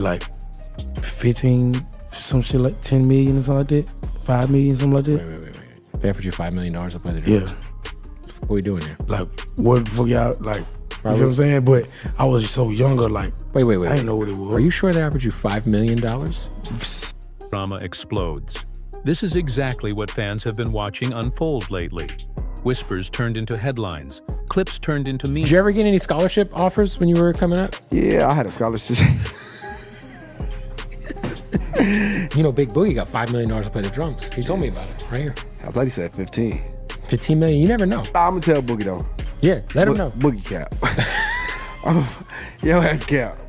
Like 15, some shit like 10 million or something like that. 5 million, something like that. Wait. They offered you $5 million to play the drums? Yeah. What are you doing there? Like, what the fuck y'all, like, you know what I'm saying? But I was so younger, like, wait. I didn't know what it was. Are you sure they offered you $5 million? Drama explodes. This is exactly what fans have been watching unfold lately. Whispers turned into headlines. Clips turned into memes. Did you ever get any scholarship offers when you were coming up? Yeah, I had a scholarship. You know, Big Boogie got $5 million to play the drums. He told me about it right here. I thought he said 15. 15 million, you never know. I'm gonna tell Boogie though. Yeah, let him know. Boogie cap. Yo ass cap.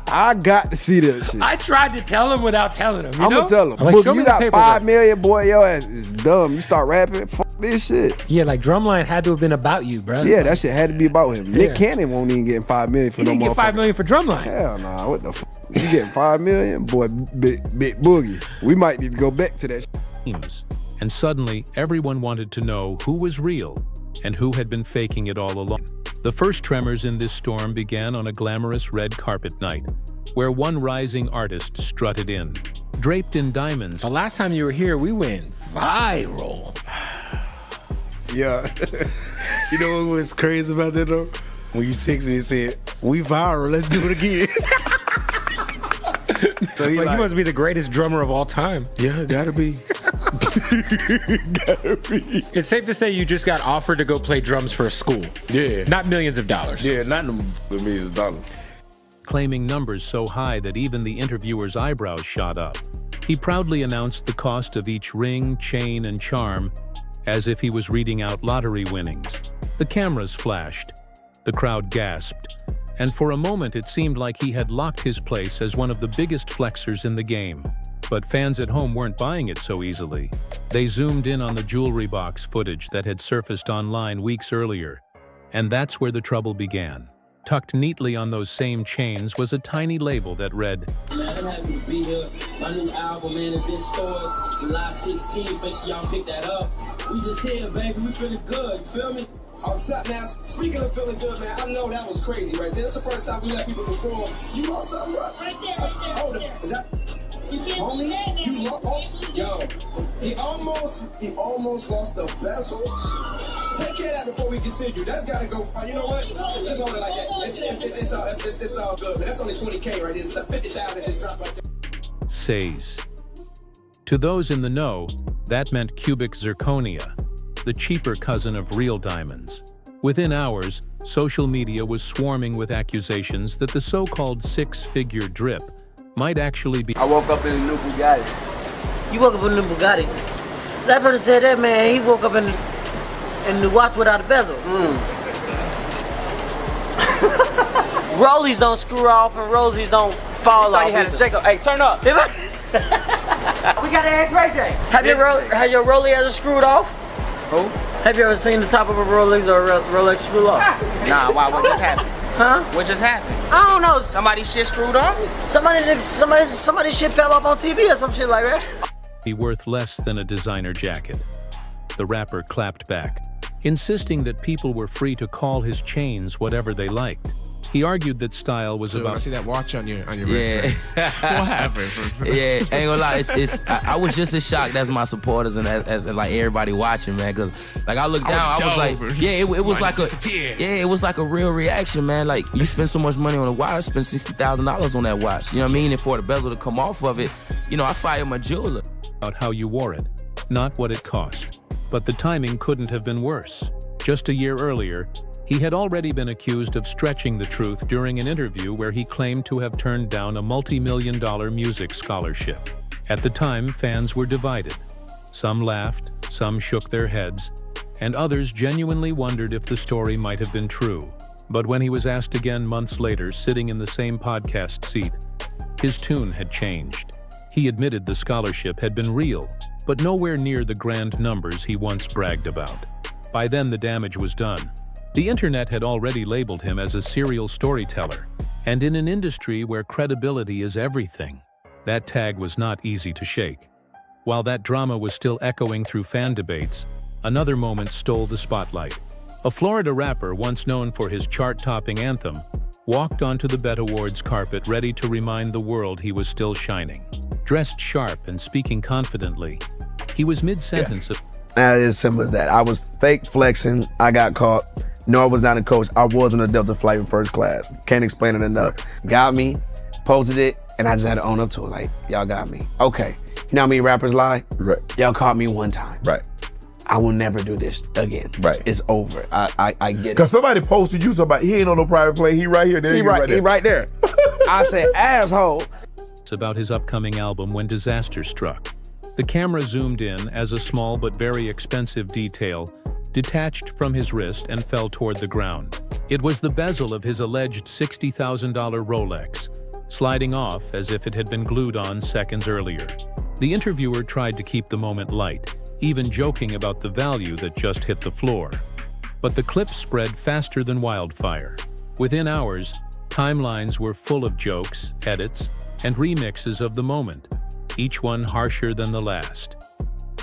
I got to see that shit. I tried to tell him without telling him. I'm gonna tell him. Like, Boogie, you got 5 million, boy, your ass is dumb. You start rapping, fuck this shit. Yeah, like Drumline had to have been about you, bro. Yeah, that shit had to be about him. Nick Cannon won't even get 5 million for he no motherfucker. He didn't get 5 million for Drumline. Hell nah, what the fuck? You getting 5 million? Boy, big Boogie. We might need to go back to that shit. And suddenly, everyone wanted to know who was real and who had been faking it all along. The first tremors in this storm began on a glamorous red carpet night, where one rising artist strutted in, draped in diamonds. The last time you were here, we went viral. Yeah. You know what was crazy about that though? When you text me and said, we viral, let's do it again. So he must be the greatest drummer of all time. Yeah, gotta be. Gotta be. It's safe to say you just got offered to go play drums for a school. Yeah. Not millions of dollars. Yeah, not millions of dollars. Claiming numbers so high that even the interviewer's eyebrows shot up. He proudly announced the cost of each ring, chain, and charm as if he was reading out lottery winnings. The cameras flashed. The crowd gasped. And for a moment it seemed like he had locked his place as one of the biggest flexers in the game. But fans at home weren't buying it so easily. They zoomed in on the jewelry box footage that had surfaced online weeks earlier. And that's where the trouble began. Tucked neatly on those same chains was a tiny label that read, Man, I'm happy to be here. My new album, man, is in stores July 16th. Make sure y'all pick that up. We just here, baby. We feeling good. You feel me? On top now, speaking of feeling good, man, I know that was crazy right there. That's the first time we let people perform. You lost something, bro? Right there. Hold up. Is that... Homie, you lost. Yo, he almost lost the bezel. Take care of that before we continue. That's gotta go. You know what? Just hold it like that. It's all good. That's only 20K right there. It's like 50,000 just dropped right there. Says. To those in the know, that meant cubic zirconia, the cheaper cousin of real diamonds. Within hours, social media was swarming with accusations that the so-called six-figure drip might actually be. I woke up in a new Bugatti. You woke up in a new Bugatti? That person said that, man, he woke up in the watch without a bezel. Rollies don't screw off and Rosies don't fall off. You had to check up. Hey, turn up. We got to ask Ray J. Have your Rollie ever screwed off? Who? Have you ever seen the top of a Rolex or a Rolex screw off? Nah, why? What just happened? Huh? What just happened? I don't know. Somebody's shit screwed up? Somebody's shit fell off on TV or some shit like that. Be worth less than a designer jacket. The rapper clapped back, insisting that people were free to call his chains whatever they liked. He argued that style was about. I see that watch on your wrist. What happened? Yeah, ain't gonna lie. I was just as shocked as my supporters and as like everybody watching, man. Cause like I looked down, I was like, yeah, it was like it was like a real reaction, man. Like you spend so much money on a watch, spend $60,000 on that watch. You know what I mean? And for the bezel to come off of it, you know, I fired my jeweler. About how you wore it, not what it cost. But the timing couldn't have been worse. Just a year earlier, he had already been accused of stretching the truth during an interview where he claimed to have turned down a multi-million-dollar music scholarship. At the time, fans were divided. Some laughed, some shook their heads, and others genuinely wondered if the story might have been true. But when he was asked again months later, sitting in the same podcast seat, his tune had changed. He admitted the scholarship had been real, but nowhere near the grand numbers he once bragged about. By then, the damage was done. The internet had already labeled him as a serial storyteller, and in an industry where credibility is everything, that tag was not easy to shake. While that drama was still echoing through fan debates, another moment stole the spotlight. A Florida rapper once known for his chart-topping anthem walked onto the Bet Awards carpet ready to remind the world he was still shining. Dressed sharp and speaking confidently, he was mid-sentence of... As simple as that. I was fake flexing. I got caught. No, I was not a coach. I was on a Delta flight in first class. Can't explain it enough. Got me, posted it, and I just had to own up to it. Like, y'all got me. Okay. You know how many rappers lie? Right. Y'all caught me one time. Right. I will never do this again. Right. It's over. I get it. Cause somebody posted you somebody, he ain't on no private plane, he right here, there He right there. I said, asshole. It's about his upcoming album when disaster struck. The camera zoomed in as a small but very expensive detail detached from his wrist and fell toward the ground. It was the bezel of his alleged $60,000 Rolex, sliding off as if it had been glued on seconds earlier. The interviewer tried to keep the moment light, even joking about the value that just hit the floor. But the clip spread faster than wildfire. Within hours, timelines were full of jokes, edits, and remixes of the moment, each one harsher than the last.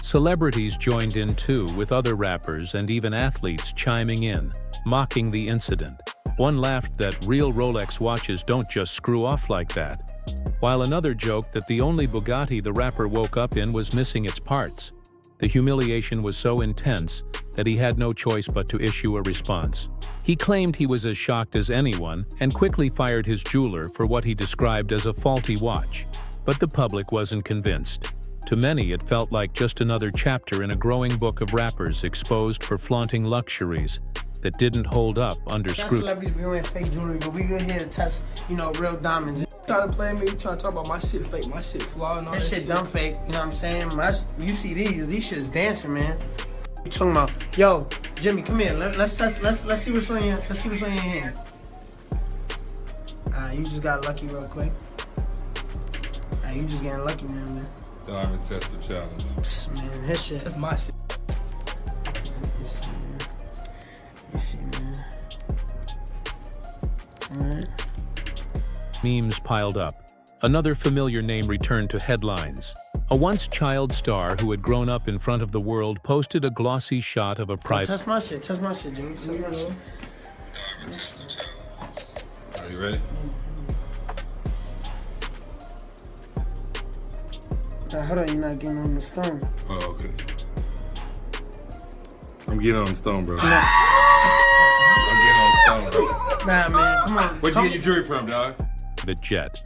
Celebrities joined in too, with other rappers and even athletes chiming in, mocking the incident. One laughed that real Rolex watches don't just screw off like that, while another joked that the only Bugatti the rapper woke up in was missing its parts. The humiliation was so intense that he had no choice but to issue a response. He claimed he was as shocked as anyone and quickly fired his jeweler for what he described as a faulty watch. But the public wasn't convinced. To many, it felt like just another chapter in a growing book of rappers exposed for flaunting luxuries that didn't hold up under scrutiny. Celebrities be wearing fake jewelry, but we good here to test, real diamonds. Trying to play me, trying to talk about my shit fake, my shit flawed and all that shit dumb fake, you know what I'm saying? You see these shit's dancing, man. You talking about, yo, Jimmy, come here. Let's see what's on your, hand. You just got lucky real quick. You just getting lucky now, man. Diamond tester challenge. Man, his shit. That's my shit. You see, man. Memes piled up. Another familiar name returned to headlines. A once child star who had grown up in front of the world posted a glossy shot of a private... Test my shit, Jimmy. Test my shit. Are you ready? Hold on, you're not getting on the stone. Oh, okay. I'm getting on the stone, bro. Nah. I'm getting on the stone, bro. Nah, man, come on. Where'd you get your jewelry from, dog? The jet,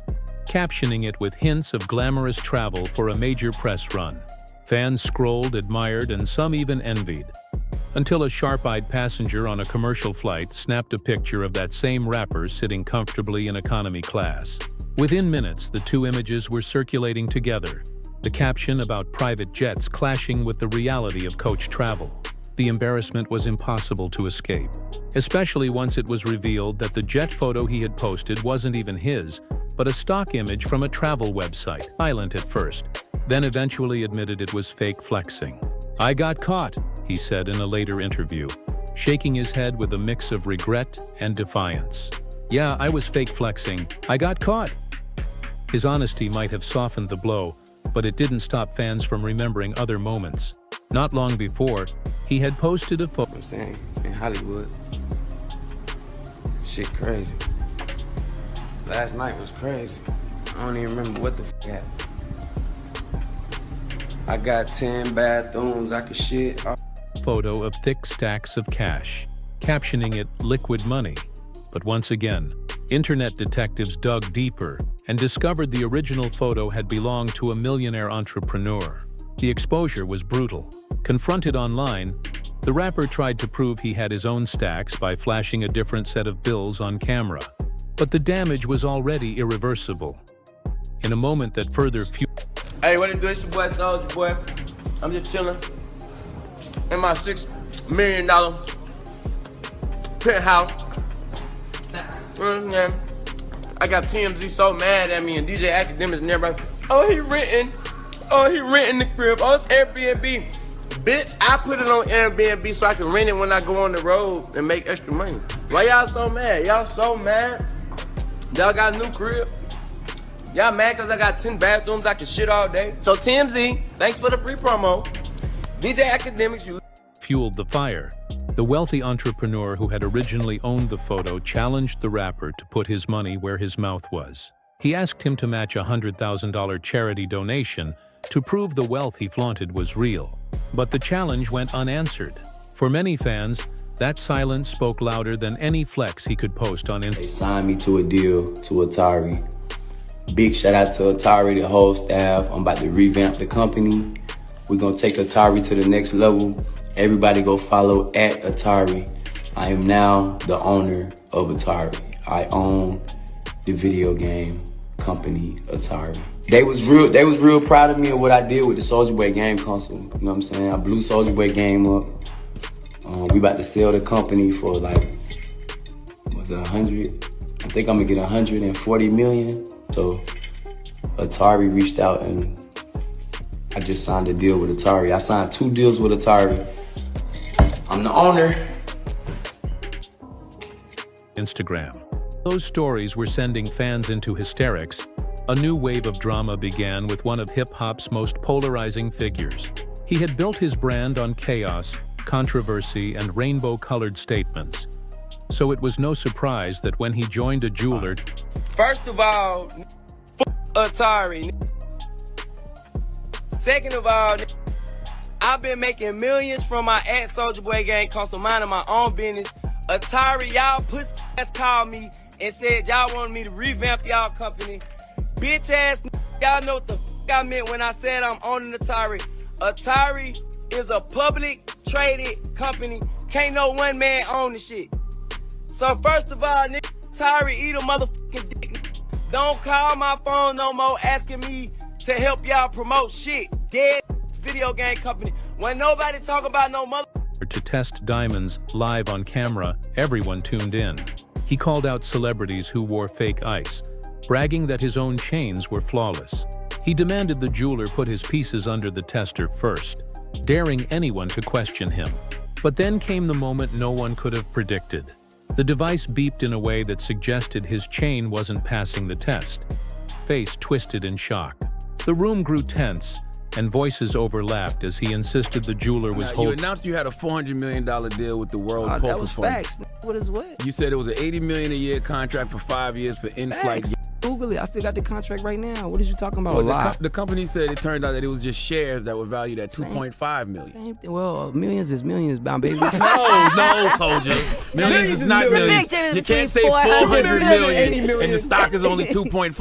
captioning it with hints of glamorous travel for a major press run. Fans scrolled, admired, and some even envied. Until a sharp-eyed passenger on a commercial flight snapped a picture of that same rapper sitting comfortably in economy class. Within minutes, the two images were circulating together, the caption about private jets clashing with the reality of coach travel. The embarrassment was impossible to escape, especially once it was revealed that the jet photo he had posted wasn't even his, but a stock image from a travel website. Silent at first, then eventually admitted it was fake flexing. "I got caught," he said in a later interview, shaking his head with a mix of regret and defiance. "Yeah, I was fake flexing. I got caught." His honesty might have softened the blow, but it didn't stop fans from remembering other moments. Not long before, he had posted a photo. I'm saying, in Hollywood, shit crazy. Last night was crazy. I don't even remember what the happened. I got 10 bathrooms I could shit. Photo of thick stacks of cash, captioning it liquid money. But once again, internet detectives dug deeper and discovered the original photo had belonged to a millionaire entrepreneur. The exposure was brutal. Confronted online, the rapper tried to prove he had his own stacks by flashing a different set of bills on camera. But the damage was already irreversible. In a moment that further fueled... Hey, what it do? It's your boy, Soldier Boy. I'm just chilling in my $6 million penthouse. I got TMZ so mad at me and DJ Academics and everybody. Oh, he renting the crib. Oh, it's Airbnb. Bitch, I put it on Airbnb so I can rent it when I go on the road and make extra money. Why y'all so mad? Y'all so mad? Y'all got a new crib? Y'all mad because I got 10 bathrooms I can shit all day? So TMZ, thanks for the free promo. DJ Academics, you fueled the fire. The wealthy entrepreneur who had originally owned the photo challenged the rapper to put his money where his mouth was. He asked him to match a $100,000 charity donation to prove the wealth he flaunted was real. But the challenge went unanswered. For many fans, that silence spoke louder than any flex he could post on Instagram. They signed me to a deal to Atari. Big shout out to Atari, the whole staff. I'm about to revamp the company. We're gonna take Atari to the next level. Everybody go follow at Atari. I am now the owner of Atari. I own the video game company Atari. They was real proud of me and what I did with the Soulja Boy game console. You know what I'm saying? I blew Soulja Boy game up. We about to sell the company for like, was it 100? I think I'm gonna get 140 million. So Atari reached out and I just signed a deal with Atari. I signed 2 deals with Atari. I'm the owner. Instagram. Those stories were sending fans into hysterics. A new wave of drama began with one of hip-hop's most polarizing figures. He had built his brand on chaos, controversy, and rainbow-colored statements. So it was no surprise that when he joined a jeweler... First of all, Atari. Second of all, I've been making millions from my Soulja Boy game console, minding my own business. Atari, y'all pussy ass called me and said y'all wanted me to revamp y'all company. Bitch ass, y'all know what the I meant when I said I'm owning Atari. Atari is a public traded company. Can't no one man own the shit. So first of all, Atari, eat a motherfucking dick. Don't call my phone no more asking me to help y'all promote shit. Dead video game company. When nobody talk about no mother... To test diamonds live on camera, everyone tuned in. He called out celebrities who wore fake ice, bragging that his own chains were flawless. He demanded the jeweler put his pieces under the tester first, daring anyone to question him. But then came the moment no one could have predicted. The device beeped in a way that suggested his chain wasn't passing the test. Face twisted in shock. The room grew tense, and voices overlapped as he insisted the jeweler was You holding... announced you had a $400 million deal with the World Poker That was Fund. facts. What is what? You said it was an $80 million a year contract for 5 years for in-flight. Google it. I still got the contract right now. What are you talking about? Well, the company said it turned out that it was just shares that were valued at $2.5 million. Same thing. Well, millions is millions, my baby. No, Soldier. Millions is not millions. You can't say 400 million and the stock is only 2.5.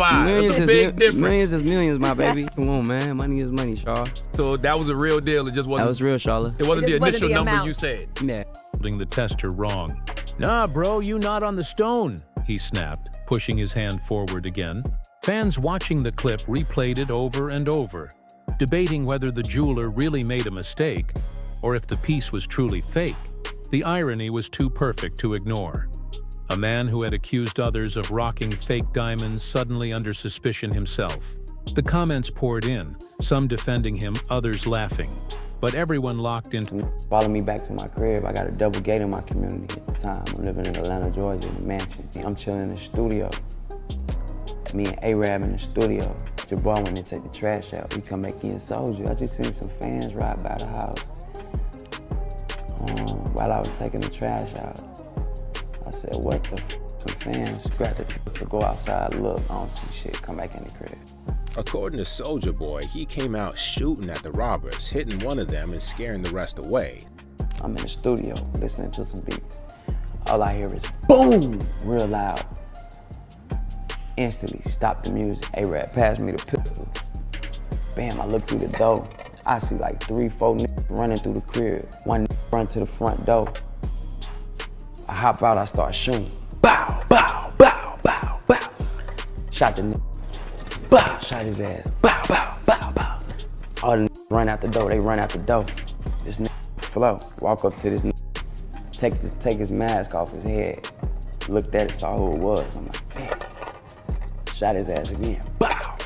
That's a big difference. Millions is millions, my baby. Come on, man. Money is money, Shaw. So that was a real deal. It just wasn't. That was real, Charlotte. It wasn't the initial number you said. Yeah. Holding the tester wrong. Nah, bro, you not on the stone, he snapped, pushing his hand forward again. Fans watching the clip replayed it over and over, debating whether the jeweler really made a mistake or if the piece was truly fake. The irony was too perfect to ignore. A man who had accused others of rocking fake diamonds suddenly under suspicion himself. The comments poured in, some defending him, others laughing. But everyone locked into... Follow me back to my crib. I got a double gate in my community at the time. I'm living in Atlanta, Georgia, in a mansion. I'm chilling in the studio. Me and A-Rab in the studio. Jabbar went to take the trash out. We come back in Soulja. I just seen some fans ride by the house while I was taking the trash out. I said, what the f? Some fans grabbed the pills to go outside, look, I don't see shit, come back in the crib. According to Soulja Boy, he came out shooting at the robbers, hitting one of them and scaring the rest away. I'm in the studio listening to some beats. All I hear is boom, real loud. Instantly stop the music. A-Rap passed me the pistol. Bam, I look through the door. I see like 3-4 niggas running through the crib. One nigga run to the front door. I hop out, I start shooting. Bow, bow, bow, bow, bow. Shot the nigga. Bow, shot his ass. Bow, bow, bow, bow. All the niggas run out the door, they run out the door. This nigga flow, walk up to this nigga, take his mask off his head. Looked at it, saw who it was. I'm like, damn. Shot his ass again. Bow!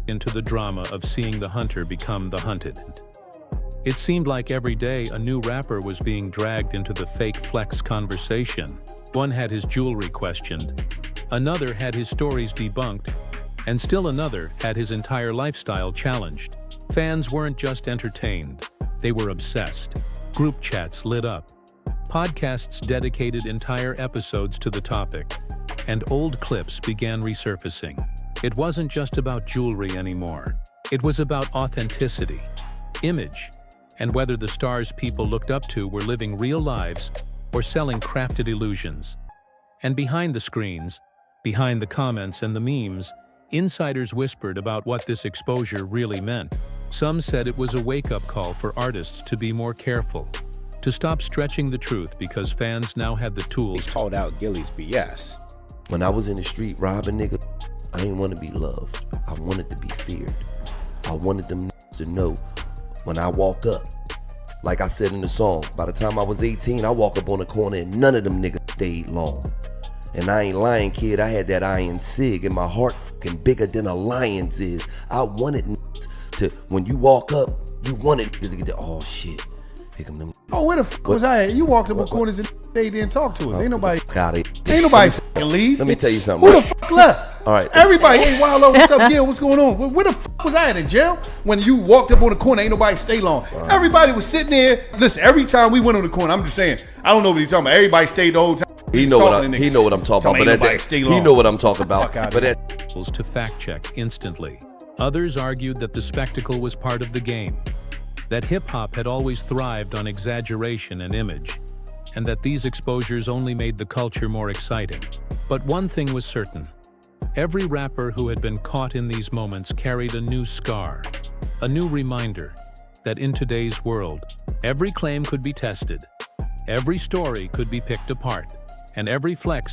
Into the drama of seeing the hunter become the hunted. It seemed like every day a new rapper was being dragged into the fake flex conversation. One had his jewelry questioned, another had his stories debunked, and still another had his entire lifestyle challenged. Fans weren't just entertained, they were obsessed. Group chats lit up. Podcasts dedicated entire episodes to the topic, and old clips began resurfacing. It wasn't just about jewelry anymore. It was about authenticity, image, and whether the stars people looked up to were living real lives or selling crafted illusions. And behind the screens, behind the comments and the memes, insiders whispered about what this exposure really meant. Some said it was a wake-up call for artists to be more careful, to stop stretching the truth because fans now had the tools. He called out Gilly's BS. When I was in the street robbing niggas, I didn't want to be loved. I wanted to be feared. I wanted them to know when I walk up. Like I said in the song, by the time I was 18, I walk up on the corner and none of them niggas stayed long. And I ain't lying, kid, I had that iron sig and my heart fucking bigger than a lion's is. I wanted to, when you walk up, you wanted niggas to get the, oh shit. Pick them. Oh, where the fuck was I at? You walked up on corners and they didn't talk to us. Ain't nobody. Got it. Ain't nobody fucking leave. Let me tell you something. Who the fuck left? All right. Everybody, hey, Wildo, what's up, Gil? What's going on? Where the fuck was I at, in jail? When you walked up on the corner, ain't nobody stay long. Everybody was sitting there. Listen, every time we went on the corner, I'm just saying, I don't know what he's talking about. Everybody stayed the whole time. He know what I'm talking about. But that he know what I'm talking about. But that to fact check instantly. Others argued that the spectacle was part of the game, that hip-hop had always thrived on exaggeration and image, and that these exposures only made the culture more exciting. But one thing was certain. Every rapper who had been caught in these moments carried a new scar, a new reminder that in today's world, every claim could be tested, every story could be picked apart, and every flex